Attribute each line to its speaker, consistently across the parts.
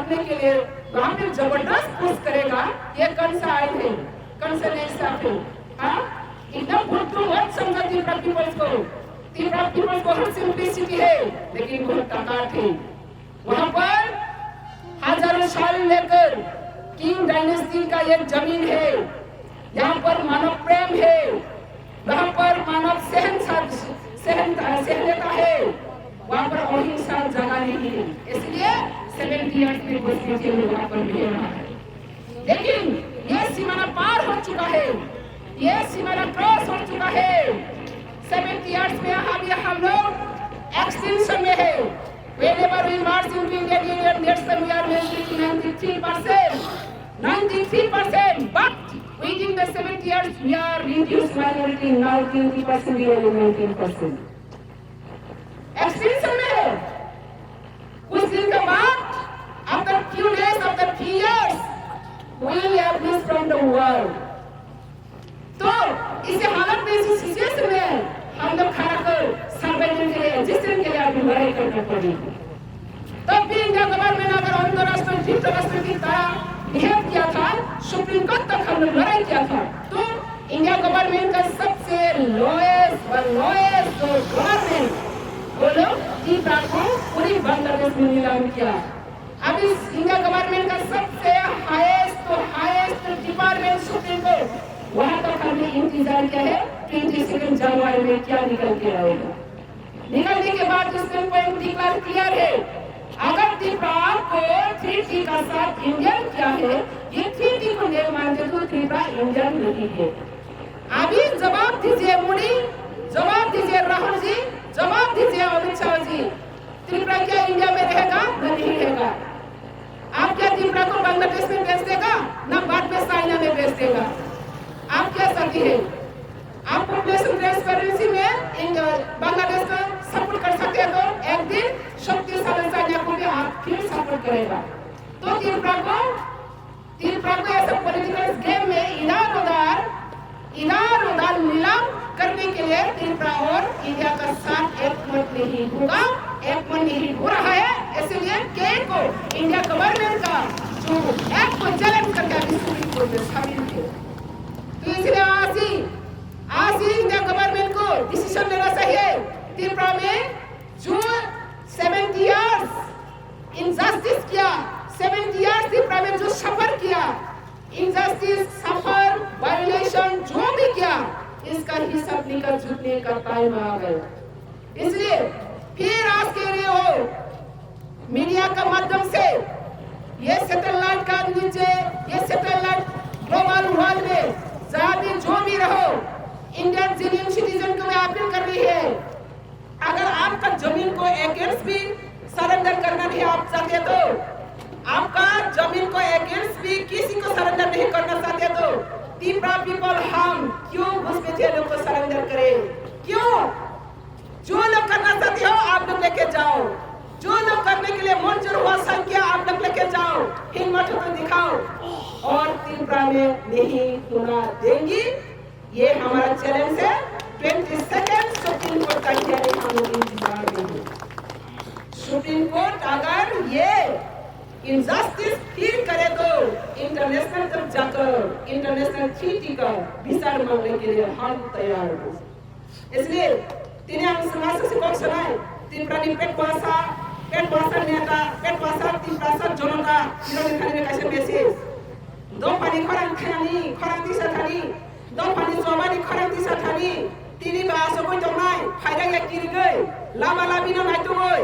Speaker 1: करने के लिए वहां पे जबरदस्त पुश करेगा, ये कौन सा आए थे, कौन सा नेक्स्ट थे? हाँ, एकदम भुट्टू मत समझो त्रिपुरा पीपल्स को। त्रिपुरा पीपल्स बहुत सिंपलिसिटी है, लेकिन बहुत ताकत है। वहां पर हजारों साल लेकर किंग डायनेस्टी का एक जमीन है, यहाँ पर मानव प्रेम है, वहाँ पर मानव सहनता है, वहाँ पर अहिंसा जगह नहीं है। इसलिए 70 इयर्स में बसने वहाँ पर भी रहा है। लेकिन ये सीमाना पार हो चुका है, ये सीमाना क्रॉस हो चुका है। 70 इयर्स में हम लोग एक्सटेंशन में है। Whenever we march into Indian Union, that's the we are making 93%. But within the 70 years, we are reduced minority, now 20%, we are 19%. Extension में है। कुछ दिन के बाद, after few days, after 3 years, we have this from the world. तो इसे हालत में इसी सिचुएशन में हम लोग खड़ा कर सर्वाइवल के लिए, एग्जिस्टेंस के लिए अभी लड़ाई करनी पड़ेगी। तब भी इंडिया गवर्नमेंट अगर अंतरराष्ट्रीय धृतराष्ट्र की तरह बिहेव किया था, सुप्रीम कोर्ट तक हम लोग लड़ाई किया था, तो इंडिया गवर्नमेंट का सबसे लोएस्ट गवर्नमेंट वो लोग त्रिपुरा को पूरी बांग्लादेश में नीलाम किया। अब इस इंडिया गवर्नमेंट का सबसे हाईएस्ट डिपार्टमेंट सुप्रीम कोर्ट, वहां तक हमने इंतजार किया है 22 जनवरी में क्या निकल के आएगा। निकलने के बाद उसका पॉइंट डिक्लेयर क्लियर है, अगर त्रिपुरा को 3T का साथ इंडियन किया है, ये 3T को नहीं मानते तो त्रिपुरा इंडियन नहीं है। अभी जवाब दीजिए मोदी, जवाब दीजिए राहुल जी, जवाब दीजिए अमित शाह जी, त्रिपुरा क्या इंडिया में रहेगा नहीं रहेगा? आप क्या त्रिपुरा को बांग्लादेश में बेच देगा, ना बाद में चाइना में बेच देगा? आप क्या चाहती है? आप पॉपुलेशन ट्रांसपेरेंसी में बांग्लादेश को सपोर्ट कर सकते हैं, तो एक दिन शक्तिशाली चाइना को भी आप फिर सपोर्ट करेगा। तो त्रिपुरा को ऐसा पॉलिटिकल गेम में इधर उधर नीलाम करने के लिए त्रिपुरा और इंडिया का साथ एक मत नहीं होगा, एक मन नहीं हो रहा है। इसलिए के को इंडिया गवर्नमेंट का जो एक्ट को चैलेंज करके अभी सुप्रीम कोर्ट में शामिल थे, तो इसलिए आज ही इंडिया गवर्नमेंट को डिसीजन लेना चाहिए। त्रिपुरा में जो 70 इयर्स इंजस्टिस किया, 70 इयर्स त्रिपुरा में जो सफर किया, इंजस्टिस, सफर, वायलेशन जो भी किया, इसका हिसाब निकल झुकने का टाइम आ गया। इसलिए फिर आज के लिए हो मीडिया का माध्यम से ये सैटेलाइट का नीचे, ये सैटेलाइट ग्लोबल वर्ल्ड में जहाँ भी जो भी रहो, इंडियन जेन्युइन सिटीजन को मैं अपील कर रही है, अगर आपका जमीन को अगेंस्ट भी सरेंडर करना नहीं आप चाहते, तो आपका जमीन को अगेंस्ट भी किसी को सरेंडर नहीं करना चाहते, तो त्रिपुरा पीपल हम क्यों घुसपैठिए लोग को सरेंडर करें? क्यों? जो लोग करना चाहते हो आप लोग लेके जाओ, जो लोग करने के लिए मंजूर हुआ संख्या आप लोग लेके जाओ, हिम्मत हो तो दिखाओ, और त्रिपुरा में नहीं होना देंगी। ये हमारा चैलेंज है। 22 सुप्रीम कोर्ट का हियरिंग हम लोग इंतजार करेंगे। सुप्रीम कोर्ट अगर ये इनजस्टिस फील करे तो इंटरनेशनल तक जाकर इंटरनेशनल ट्रीटी का विचार मांगने के लिए हम तैयार हो। इसलिए तीन समाज से कौन सुनाए त्रिपुरा नि पेट भाषा नेता पेट भाषा त्रिपुरा जनता इन्होंने खाने में कैसे मैसेज दो पानी खरां दिशा थानी दो पानी जमानी खरां दिशा थानी तिनी bahasa ko jongnai फायदा या किरि गई लामा लाबिनो नाइतुगoi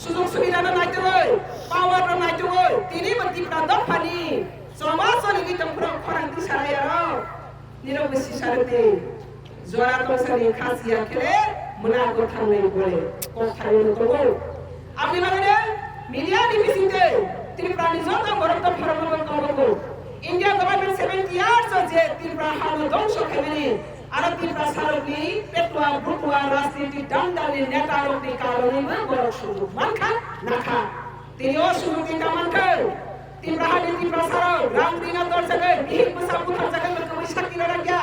Speaker 1: सुजुग सुबिदा नाइतुगoi पावर नाइतुगoi तिनी त्रिपुरा दो पानी समाजनि गितमफ्रा खरां दिशा राया निरबसि सारते जरा तोसनि खासिया खेले मोना को थांनाय बोले को थायो नगो आपनि माने मीडिया नि बिसिंते त्रिपुरा नि जता गरम फरमन को इंडिया गवर्नमेंट 70 years जे त्रिपुरा हाल दंश खेलेनि आरो त्रिपुरा सारकनि पेटुआ बुटुआ राजनीति दान्दानि नेतारनि कारणे बर सुजुग मानखा नाखा तिनिओ सुजुग दिना मानखा त्रिपुरा हानि त्रिपुरा सारक रामदिना दर्शकै बिहिर पुसा पुथार जगै मनको शक्ति रंग्या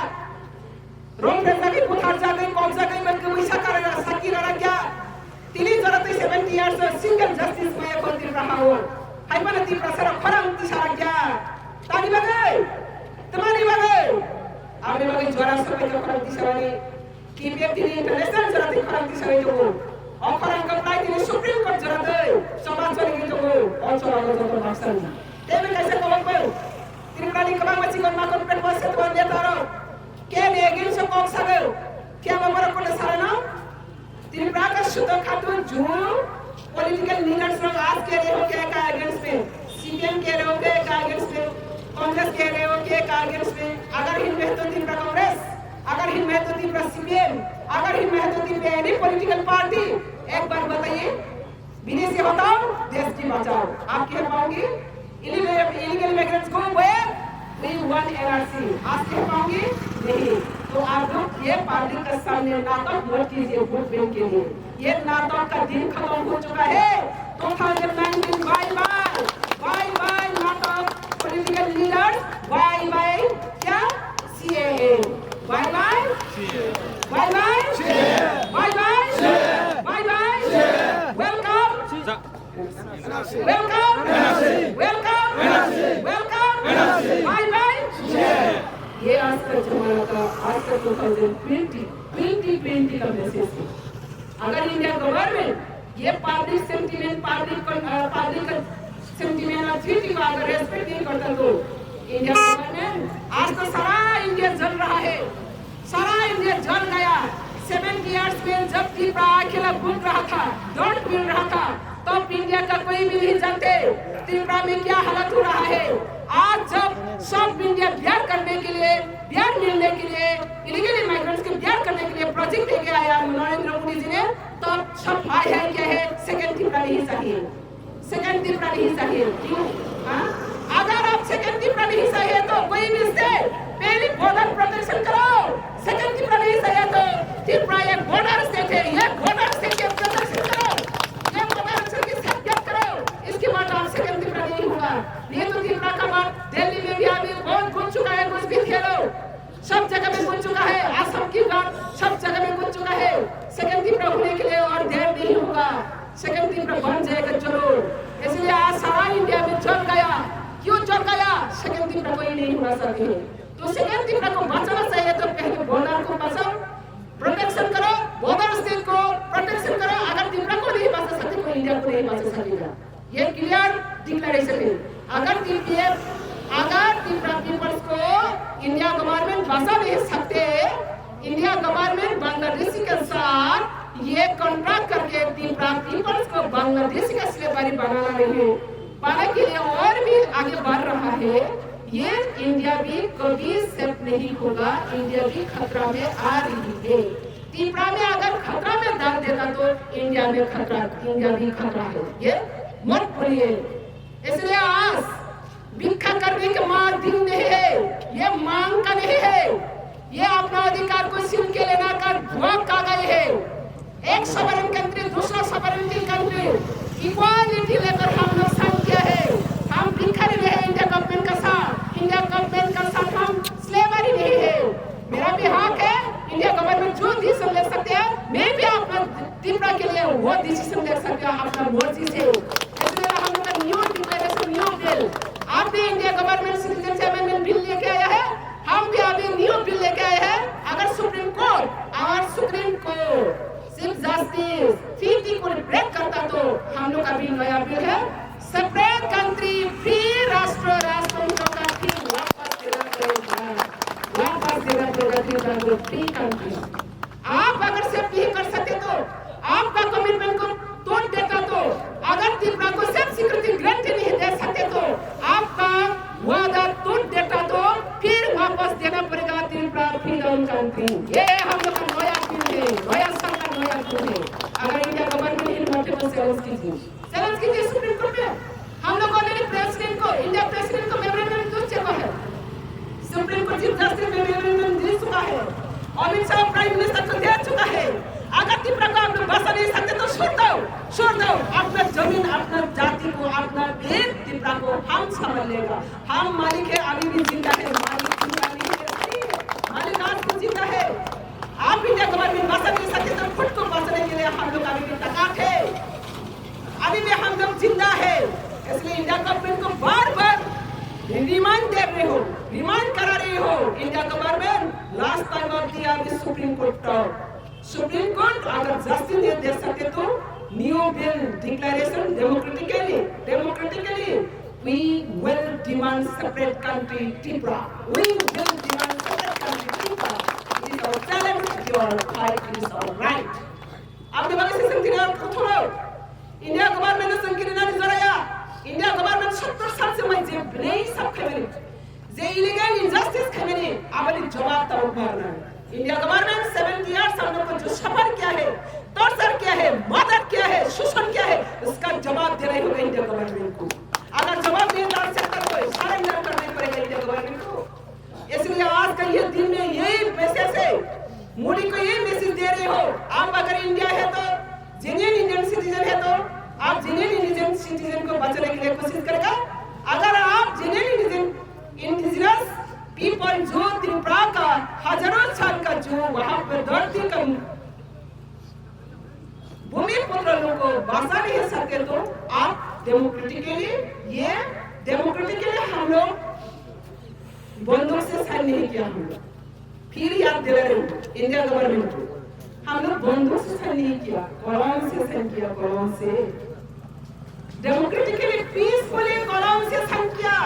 Speaker 1: रोम रेजाकै पुथार जगै कब जगै मनको शक्ति शक्ति रंग्या तिनी जरतै 70 years सिंगल जस्टिस भए को Tripura how Tipra sara khorang ti sara kya tani bagai tamani bagai abe bagai juara sampai ke khorang ti sara ni KPF tini international juara ti khorang ti sara jogo khorang ka prai tini Supreme Court juara dei samaj bani ki jogo chora jogo maksan tebe kaise ko bagbo Tripura ni kabang machi kon makon pen wase to ne taro ke ne gin so kok sare kya mamara ko sara na Tripura का शुद्ध खातून जो political leaders लोग आज कह रहे हो क्या का अगेंस्ट में सीपीएम कह रहे हो क्या का अगेंस्ट में कांग्रेस कह रहे हो क्या का अगेंस्ट में अगर हिंद में तो Tripura कांग्रेस अगर हिंद में तो Tripura सीपीएम अगर हिंद में तो Tripura एनी पॉलिटिकल पार्टी एक बार बताइए विदेशी हटाओ देश की बचाओ आप कह पाओगे इलीगल इमिग्रेंट्स को we want NRC आज कह पाओगे नहीं तो आप लोग ये पार्टी के सामने नाटक मत कीजिए वोट बैंक के लिए ये नाटक का दिन खत्म हो चुका है 2019 बाय बाय नाटक पॉलिटिकल लीडर्स बाय क्या CAA बाय वेलकम ये आज का जमाना का आज का 2020 का मैसेज है अगर इंडिया गवर्नमेंट ये पब्लिक सेंटिमेंट पब्लिक सेंटिमेंट और ट्रीटी को अगर रेस्पेक्ट नहीं करता तो इंडिया गवर्नमेंट आज तो सारा इंडिया जल रहा है सारा इंडिया जल गया 7 इयर्स में जब Tripura अकेला घूम रहा था डॉट मिल रहा था तब इंडिया का कोई भी नहीं जानते Tripura में क्या हालत हो रहा है आज जब सब इंडिया बिहार करने के लिए बिहार मिलने के लिए इलीगल इमिग्रेंट्स के बिहार करने के लिए प्रोजेक्ट लेके आया नरेंद्र मोदी जी ने तो सब आए हैं क्या है सेकंड Tripura नहीं चाहिए क्यों अगर आप सेकंड Tripura नहीं चाहिए तो कोई भी स्टेट पहले बॉर्डर प्रोटेक्शन करो सेकंड Tripura नहीं चाहिए तो Tripura एक बॉर्डर स्टेट है ये बॉर्डर स्टेट के प्रोटेक्शन करो ये बॉर्डर स्टेट की सेफ्टी करो इसके बाद आप सेकंड Tripura नहीं होगा ये तो Tripura का बात दिल्ली में भी अभी बहुत घूम चुका है कुछ भी खेलो सब जगह में घूम चुका है असम की बात सब जगह में घूम चुका है सेकंड Tripura होने के लिए और देर नहीं होगा सेकंड Tripura बन जाएगा जरूर इसलिए आज सारा इंडिया में चल गया क्यों चल गया सेकंड Tripura कोई नहीं होना सकते तो सेकंड Tripura को बचाना चाहिए तो पहले बॉर्डर को बचाओ प्रोटेक्शन करो बॉर्डर स्टेट को प्रोटेक्शन करो अगर Tripura को नहीं बचा सकते तो इंडिया को नहीं बचा सकेगा ये क्लियर डिक्लेरेशन है अगर Tripura पीपल्स को इंडिया गवर्नमेंट बचा नहीं सकते इंडिया गवर्नमेंट बांग्लादेश के साथ ये कॉन्ट्रैक्ट करके Tripura पीपल्स को बांग्लादेश का स्लेवरी बनाना नहीं पाने के लिए और भी आगे बढ़ रहा है ये इंडिया भी कभी सेफ नहीं होगा इंडिया भी खतरा में आ रही है Tripura में अगर खतरा में डाल देगा तो इंडिया भी खतरा है ये मत भूलिए इसलिए आज भिक्षा करने के मांग दिन नहीं है ये मांग का नहीं है ये अपना अधिकार को छीन के लेना का भोग का गई है एक सॉवरेन कंट्री दूसरा सॉवरेन कंट्री इक्वालिटी लेकर हम लोग साथ किया है हम भिक्षा नहीं है इंडिया गवर्नमेंट के साथ हम स्लेवरी नहीं है मेरा भी हक है इंडिया गवर्नमेंट जो डिसीजन ले सकते हैं मैं भी अपना Tripura के लिए वो डिसीजन ले सकते हैं अपना मर्जी से इसलिए हम लोग का न्यू डिक्लेरेशन न्यू बिल आप भी India government citizenship amendment bill लेके आया है हम भी अभी न्यू बिल लेके आए हैं अगर सुप्रीम कोर्ट चीफ जस्टिस फीटी को ब्रेक करता तो हम लोग का भी नया बिल है सेपरेट कंट्री फ्री राष्ट्र का फिर वापस देना पड़ेगा फ्री कंट्री आप अगर सेफ नहीं कर सकते तो आपका कमिटमेंट को तोड़ देता तो अगर Tripura को सेफ सिक्योरिटी ग्रांट नहीं दे सकते तो आपका वादा तोड़ देता तो फिर वापस देना पड़ेगा Tripura फ्रीडम कंट्री ये हम लोग का नया बिल है नया सरकार नया बिल है अगर इंडिया गवर्नमेंट इन बातों को चैलेंज कीजिए सुप्रीम कोर्ट में हम लोग ऑलरेडी प्रेसिडेंट को इंडिया प्रेसिडेंट को मेमोरेंडम दे चुका है सुप्रीम कोर्ट चीफ जस्टिस में मेमोरेंडम दे चुका है अमित शाह प्राइम मिनिस्टर को दे चुका है अगर Tripura को आप लोग बचा नहीं सकते तो छोड़ दो अपना जमीन अपना जाति को अपना देश Tripura को हम संभाल लेगा हम मालिक है अभी भी जिंदा है मालिक आज भी जिंदा है आप इंडिया गवर्नमेंट बचा नहीं सकते तो खुद को बचाने के लिए हम लोग अभी भी तैयार है अभी भी हम लोग जिंदा है इसलिए इंडिया गवर्नमेंट को बार-बार रिमांड दे रहे हो, रिमांड करा रहे हो India government. Last time of the supreme court supreme court अगर जस्टिस दे सकते तो new bill declaration democratically we will demand separate country Tripura. We will demand separate country Tripura. It is our challenge. Your fight is our right. आपने बाकी से संकीर्ण कथोरो India government ने संकीर्ण नहीं जराया। इंडिया गवर्नमेंट 70 साल से मैं जे नहीं सब खेमेनी जे इलीगल इनजस्टिस खेमेनी आपने जवाब तब मारना है। इंडिया गवर्नमेंट 70 इयर्स हम लोग को जो सफर किया है, टॉर्चर किया है, मर्डर किया है, शोषण किया है, उसका जवाब देना होगा इंडिया गवर्नमेंट को। अगर जवाब नहीं डाल सकता तो सरेंडर करना पड़ेगा इंडिया गवर्नमेंट को। इसलिए आज का ये दिन में यही मैसेज है, मोदी को ये मैसेज दे रहे हो, आप अगर इंडिया है तो जेन्युइन इंडियन सिटीजन है तो आप जेन्युइन इंडियन सिटीजन को बचाने के लिए कोशिश करेगा। अगर आप जेन्युइन इंडिजिनस पीपल जो त्रिपुरा का हजारों साल का जो वहां पर धरती का भूमि पुत्र लोगों को बचा नहीं सकते तो आप डेमोक्रेटिकली हम लोग बंदूक से साइन नहीं किया। हम लोग फिर याद दिला रहे इंडिया गवर्नमेंट को, हम लोग बंदूक से साइन नहीं किया, कलम से साइन किया, कलम से डेमोक्रेटिकली पीसफुली कलम से साइन किया।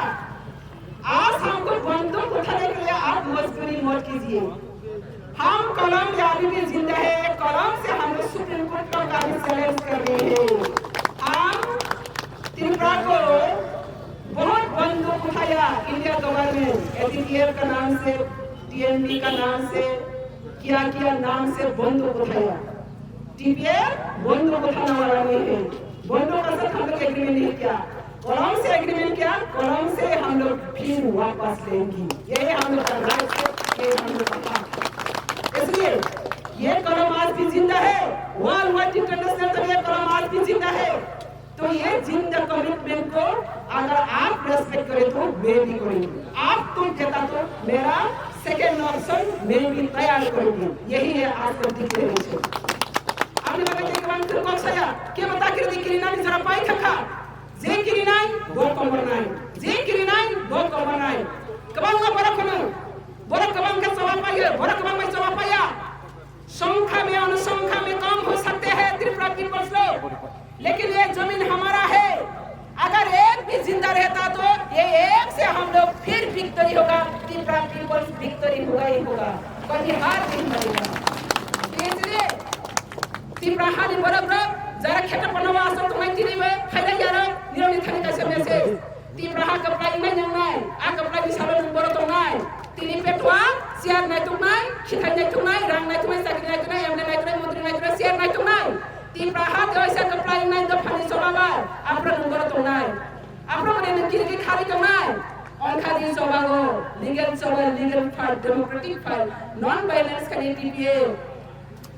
Speaker 1: आज हमको बंदूक उठाने के लिए आप मजबूरी मत कीजिए। हम कलम में अभी भी जिंदा है, कलम से हम लोग सुप्रीम कोर्ट का चैलेंज कर रहे हैं। हम त्रिपुरा को बहुत बंदूक उठाया इंडिया गवर्नमेंट, एटीटीएफ का नाम से, टीएनबी का नाम से, किया नाम से बंदूक उठाया। टीपीएफ बंदूक उठाने वाला नहीं है, बंदूक का साथ हम लोग एग्रीमेंट नहीं किया, कलम से एग्रीमेंट किया, कलम से हम लोग फिर वापस लेंगे। यही हम लोग का राइट है, ये हम लोग का इसलिए ये कलम आज भी जिंदा है, वर्ल्ड वाइड इंटरनेशनल तक ये कलम आज भी जिंदा है। तो ये जिंदा कमिटमेंट को अगर आप रेस्पेक्ट करें तो मैं भी करूंगी, आप तुम कहता तो मेरा सेकेंड ऑप्शन मैं भी तैयार करूंगी। यही है आज का डिक्लेरेशन। आपने बताया कि कमान फिर कौन सा या क्या बता के दिक्कत नहीं जरा पाई था जे किरिनाई दो कमर नाई, जे किरिनाई दो कमर नाई कमान का बड़ा कमर बड़ा कमान का जवाब पाइए, बड़ा कमान में जवाब पाया। संख्या में अनुसंख्या में कम हो सकते हैं त्रिपुरा पीपल्स लोग, लेकिन ये जमीन हमारा है। अगर एक भी जिंदा रहता तो ये एक से हम लोग फिर विक्ट्री होगा, त्रिपुरा पीपल्स विक्ट्री होगा ही होगा, कभी हार नहीं मिलेगा। इसलिए त्रिपुरा हानि बराबर जरा खेत पनवा असर तो मैं तिनी में फायदा यार निरोनी थाने का समय से त्रिपुरा हा कपड़ा में नहीं आ कपड़ा भी सालो बरो तो नहीं तिनी पेटवा शेयर नहीं तो नहीं खिथाई नहीं तो नहीं रंग नहीं तो नहीं साकी नहीं तो नहीं एमने नहीं तो नहीं मंत्री नहीं तो शेयर नहीं तो नहीं त्रिपुरा हा तो ऐसा कपड़ा नहीं तो फानी सोबाबार आपरा बरो तो नहीं आपरा मने किरकी खाली तो नहीं on खाली सोबागो लीगल सोबा legal fight democratic fight non violence का टीपीए